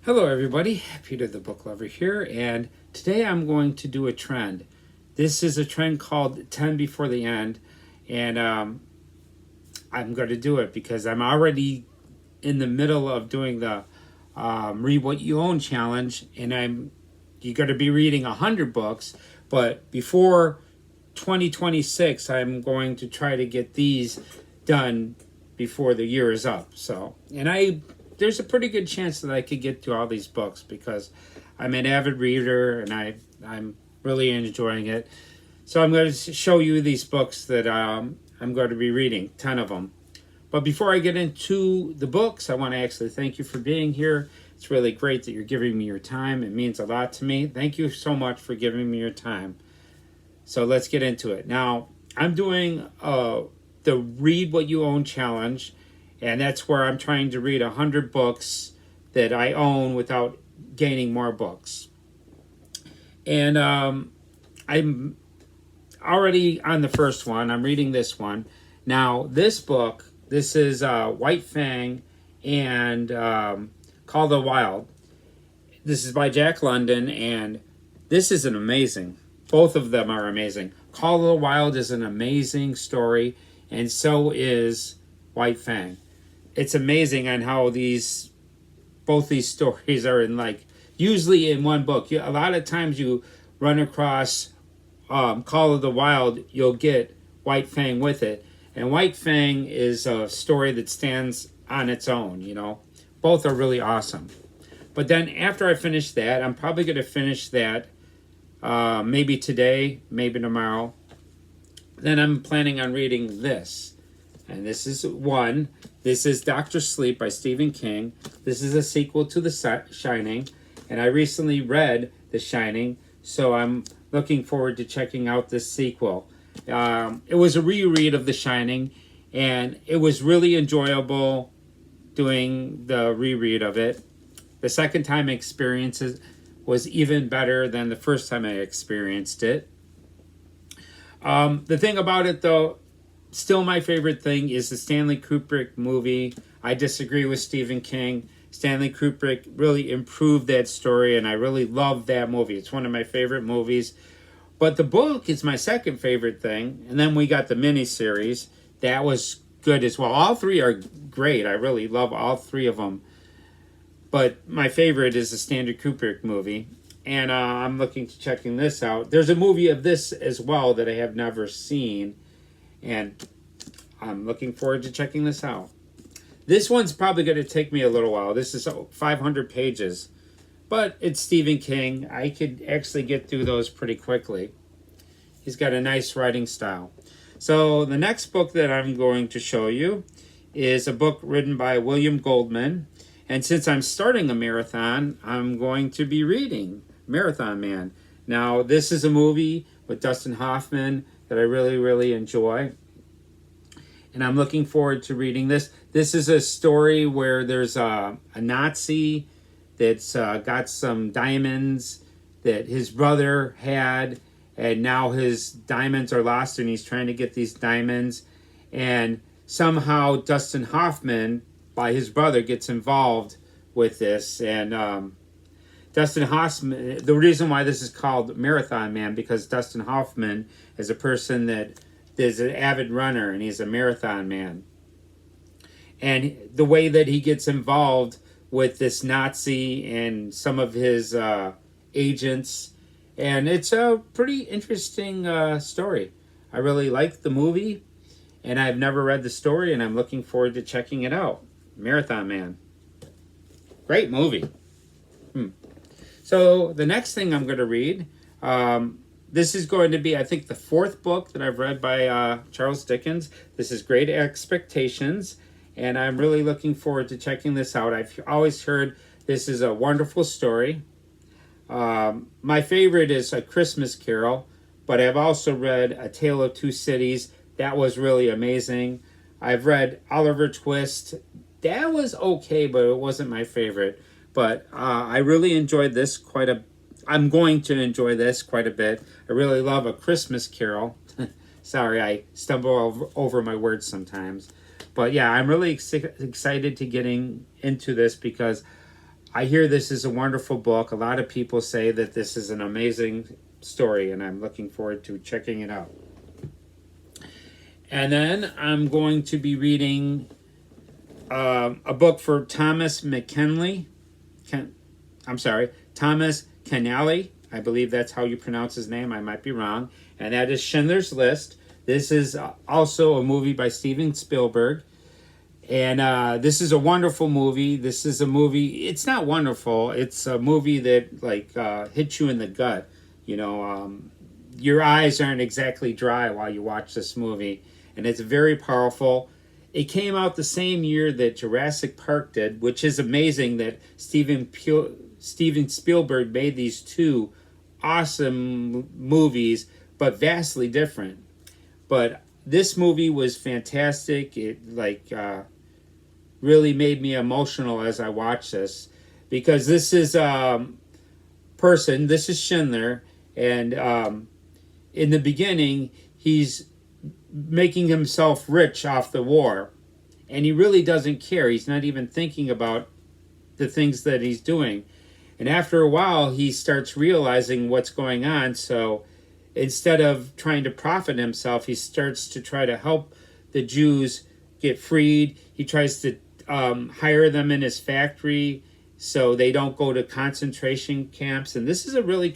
Hello, everybody. Peter the Book Lover here, and today I'm going to do a trend. This is a trend called 10 Before the End, and I'm going to do it because I'm already in the middle of doing the Read What You Own challenge, and you're going to be reading 100 books, but before 2026, I'm going to try to get these done before the year is up. So, there's a pretty good chance that I could get through all these books because I'm an avid reader and I'm really enjoying it. So I'm going to show you these books that I'm going to be reading, 10 of them. But before I get into the books, I want to actually thank you for being here. It's really great that you're giving me your time. It means a lot to me. Thank you so much for giving me your time. So let's get into it. Now, I'm doing the Read What You Own challenge, and that's where I'm trying to read 100 books that I own without gaining more books. And I'm already on the first one. I'm reading this one. Now, this book, this is White Fang and Call of the Wild. This is by Jack London, and this is an amazing. Both of them are amazing. Call of the Wild is an amazing story, and so is White Fang. It's amazing on how both these stories are usually in one book. A lot of times you run across Call of the Wild, you'll get White Fang with it, and White Fang is a story that stands on its own. Both are really awesome. But then after I finish that, I'm probably going to finish that maybe today, maybe tomorrow. Then I'm planning on reading this. And this is one. This is Dr. Sleep by Stephen King. This is a sequel to The Shining. And I recently read The Shining, so I'm looking forward to checking out this sequel. It was a reread of The Shining, and it was really enjoyable doing the reread of it. The second time experience was even better than the first time I experienced it. The thing about it, though, still my favorite thing is the Stanley Kubrick movie. I disagree with Stephen King. Stanley Kubrick really improved that story, and I really love that movie. It's one of my favorite movies. But the book is my second favorite thing. And then we got the miniseries. That was good as well. All three are great. I really love all three of them. But my favorite is the Stanley Kubrick movie. And I'm looking to checking this out. There's a movie of this as well that I have never seen. And I'm looking forward to checking this out. This one's probably going to take me a little while. This is 500 pages. But it's Stephen King. I could actually get through those pretty quickly. He's got a nice writing style. So the next book that I'm going to show you is a book written by William Goldman. And since I'm starting a marathon, I'm going to be reading Marathon Man. Now, this is a movie with Dustin Hoffman that I really, really enjoy. And I'm looking forward to reading this. This is a story where there's a Nazi that's got some diamonds that his brother had, and now his diamonds are lost, and he's trying to get these diamonds. And somehow Dustin Hoffman, by his brother, gets involved with this. And Dustin Hoffman, the reason why this is called Marathon Man, because Dustin Hoffman is a person that is an avid runner, and he's a marathon man. And the way that he gets involved with this Nazi and some of his agents, and it's a pretty interesting story. I really like the movie, and I've never read the story, and I'm looking forward to checking it out. Marathon Man. Great movie. So the next thing I'm going to read, this is going to be, I think, the fourth book that I've read by Charles Dickens. This is Great Expectations, and I'm really looking forward to checking this out. I've always heard this is a wonderful story. My favorite is A Christmas Carol, but I've also read A Tale of Two Cities. That was really amazing. I've read Oliver Twist. That was okay, but it wasn't my favorite. But I really enjoyed this I'm going to enjoy this quite a bit. I really love A Christmas Carol. Sorry, I stumble over my words sometimes. But yeah, I'm really excited to getting into this because I hear this is a wonderful book. A lot of people say that this is an amazing story, and I'm looking forward to checking it out. And then I'm going to be reading a book for Thomas McKinley. Thomas Keneally. I believe that's how you pronounce his name. I might be wrong. And that is Schindler's List. This is also a movie by Steven Spielberg. And this is a wonderful movie. This is a movie, it's not wonderful. It's a movie that hits you in the gut. Your eyes aren't exactly dry while you watch this movie. And it's very powerful. It came out the same year that Jurassic Park did, which is amazing that Steven Spielberg made these two awesome movies, but vastly different. But this movie was fantastic. It really made me emotional as I watched this, because this is this is Schindler, and in the beginning he's making himself rich off the war, and he really doesn't care. He's not even thinking about the things that he's doing. And after a while, he starts realizing what's going on. So instead of trying to profit himself, he starts to try to help the Jews get freed. He tries to hire them in his factory so they don't go to concentration camps. And this is a really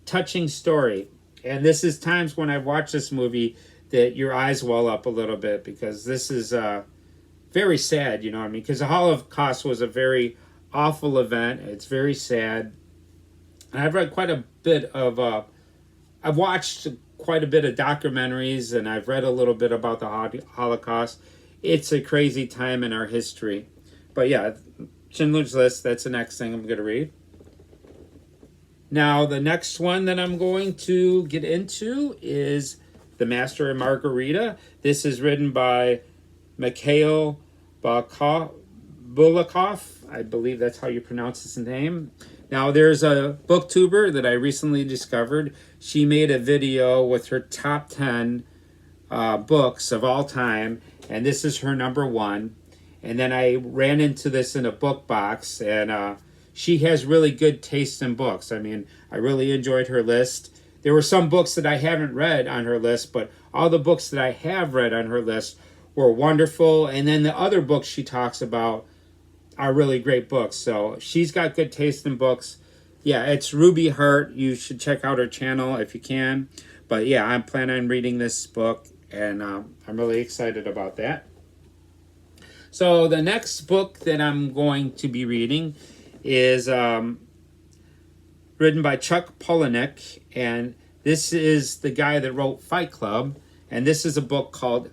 touching story. And this is times when I've watched this movie that your eyes well up a little bit, because this is very sad, you know what I mean? Because the Holocaust was a very awful event. It's very sad. And I've read quite a bit of, I've watched quite a bit of documentaries, and I've read a little bit about the Holocaust. It's a crazy time in our history. But yeah, Schindler's List, that's the next thing I'm going to read. Now, the next one that I'm going to get into is The Master and Margarita. This is written by Mikhail Bulgakov. I believe that's how you pronounce his name. Now, there's a booktuber that I recently discovered. She made a video with her top 10 books of all time, and this is her number one. And then I ran into this in a book box, and she has really good taste in books. I mean, I really enjoyed her list. There were some books that I haven't read on her list, but all the books that I have read on her list were wonderful. And then the other books she talks about are really great books. So she's got good taste in books. Yeah, it's Ruby Hart. You should check out her channel if you can. But yeah, I'm planning on reading this book, and I'm really excited about that. So the next book that I'm going to be reading is written by Chuck Palahniuk, and this is the guy that wrote Fight Club, and this is a book called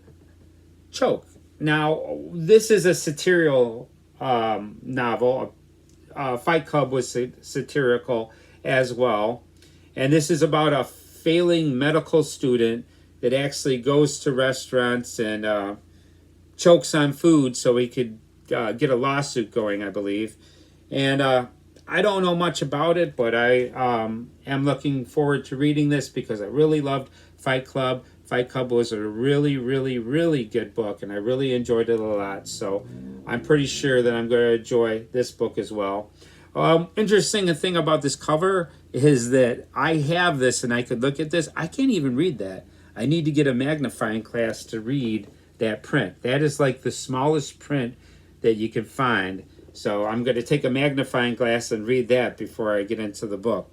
Choke. Now, this is a satirical novel. Fight Club was satirical as well, and this is about a failing medical student that actually goes to restaurants and chokes on food so he could get a lawsuit going, I believe. And I don't know much about it, but I am looking forward to reading this because I really loved Fight Club. Fight Club was a really, really, really good book, and I really enjoyed it a lot. So I'm pretty sure that I'm going to enjoy this book as well. Interesting thing about this cover is that I have this and I could look at this. I can't even read that. I need to get a magnifying glass to read that print. That is like the smallest print that you can find. So I'm going to take a magnifying glass and read that before I get into the book.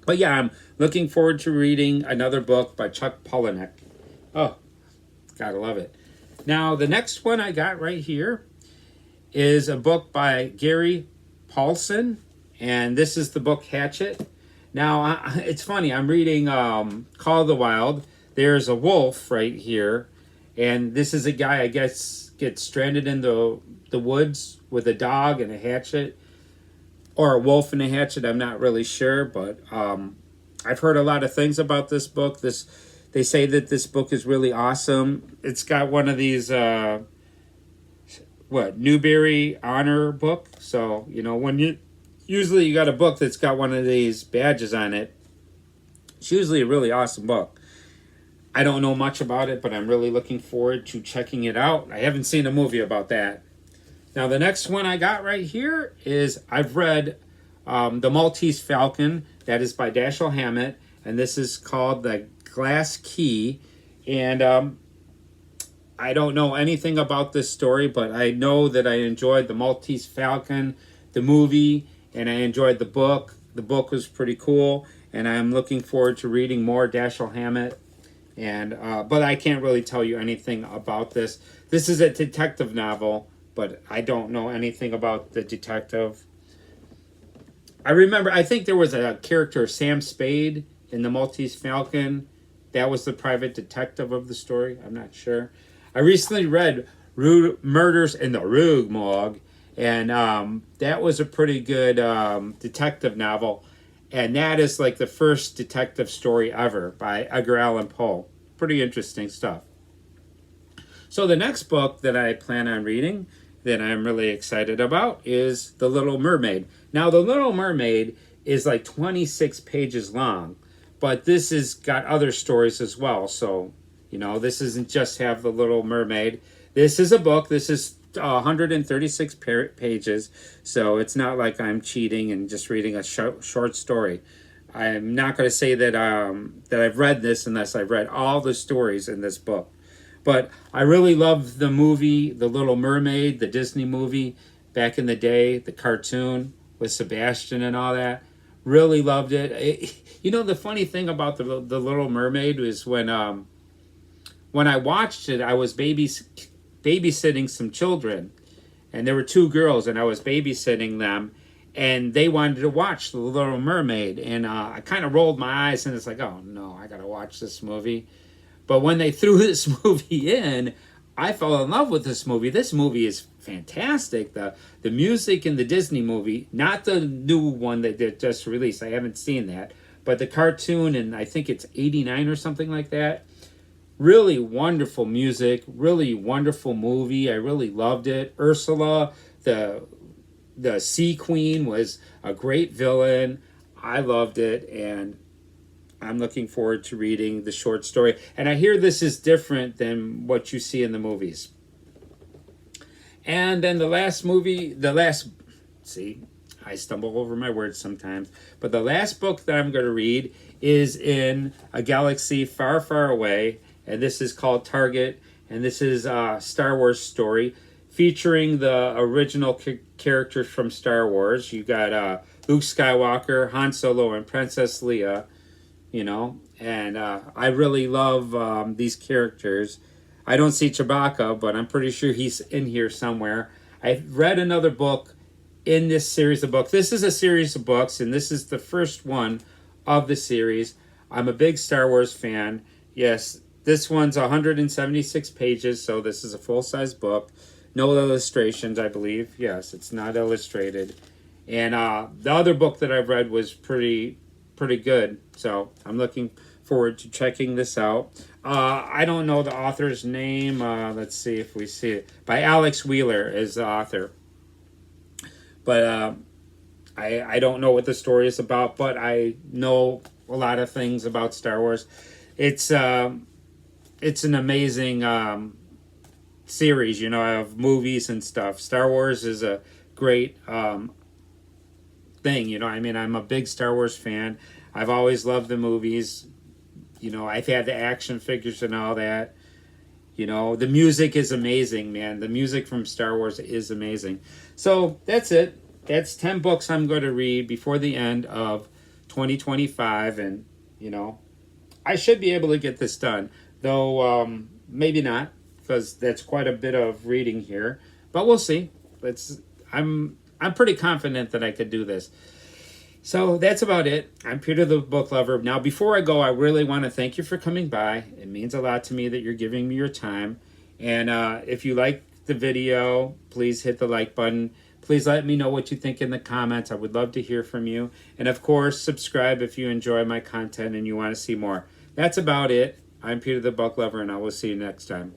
But yeah, I'm looking forward to reading another book by Chuck Palahniuk. Oh, gotta love it. Now, the next one I got right here is a book by Gary Paulson, and this is the book Hatchet. Now, it's funny, I'm reading Call of the Wild. There's a wolf right here, and this is a guy, I guess, gets stranded in the woods with a dog and a hatchet, or a wolf and a hatchet. I'm not really sure, but I've heard a lot of things about this book. They say that this book is really awesome. It's got one of these Newbery Honor book. So when you got a book that's got one of these badges on it, it's usually a really awesome book. I don't know much about it, but I'm really looking forward to checking it out. I haven't seen a movie about that. Now, the next one I got right here is I've read The Maltese Falcon. That is by Dashiell Hammett. And this is called The Glass Key. And I don't know anything about this story, but I know that I enjoyed The Maltese Falcon, the movie, and I enjoyed the book. The book was pretty cool. And I'm looking forward to reading more Dashiell Hammett. And but I can't really tell you anything about this. This is a detective novel, but I don't know anything about the detective. I think there was a character, Sam Spade, in The Maltese Falcon. That was the private detective of the story. I'm not sure. I recently read Murders in the Rue Morgue, and that was a pretty good detective novel. And that is like the first detective story ever by Edgar Allan Poe. Pretty interesting stuff. So the next book that I plan on reading that I'm really excited about is The Little Mermaid. Now, The Little Mermaid is like 26 pages long, but this has got other stories as well. So, this isn't just have The Little Mermaid. This is a book. This is 136 pages, so it's not like I'm cheating and just reading a short story. I'm not going to say that that I've read this unless I've read all the stories in this book. But I really love the movie, The Little Mermaid, the Disney movie back in the day, the cartoon with Sebastian and all that. Really loved it. The funny thing about the Little Mermaid was when I watched it, I was babysitting some children, and there were two girls, and I was babysitting them, and they wanted to watch The Little Mermaid, and I kind of rolled my eyes, and it's like, oh no, I gotta watch this movie. But when they threw this movie in, I fell in love with this movie. This movie is fantastic. The music in the Disney movie, not the new one that they just released, I haven't seen that, but the cartoon, and I think it's 89 or something like that. Really wonderful music, really wonderful movie. I really loved it. Ursula, the Sea Queen, was a great villain. I loved it, and I'm looking forward to reading the short story. And I hear this is different than what you see in the movies. And then I stumble over my words sometimes, but the last book that I'm going to read is In a Galaxy Far, Far Away. And this is called Target, and this is a Star Wars story featuring the original characters from Star Wars. You got Luke Skywalker, Han Solo, and Princess Leia, and I really love these characters. I don't see Chewbacca, but I'm pretty sure he's in here somewhere. I've read another book in this series of books. This is a series of books, and this is the first one of the series. I'm a big Star Wars fan. Yes, this one's 176 pages, so this is a full-size book. No illustrations, I believe. Yes, it's not illustrated. And the other book that I've read was pretty good, so I'm looking forward to checking this out. I don't know the author's name. Let's see if we see it. By Alex Wheeler is the author. But I don't know what the story is about, but I know a lot of things about Star Wars. It's an amazing series, of movies and stuff. Star Wars is a great thing, I'm a big Star Wars fan. I've always loved the movies. I've had the action figures and all that. The music is amazing, man. The music from Star Wars is amazing. So that's it. That's 10 books I'm going to read before the end of 2025. And, I should be able to get this done. Though maybe not, because that's quite a bit of reading here. But we'll see. I'm pretty confident that I could do this. So that's about it. I'm Peter the Book Lover. Now, before I go, I really want to thank you for coming by. It means a lot to me that you're giving me your time. And if you like the video, please hit the like button. Please let me know what you think in the comments. I would love to hear from you. And of course, subscribe if you enjoy my content and you want to see more. That's about it. I'm Peter the Book Lover, and I will see you next time.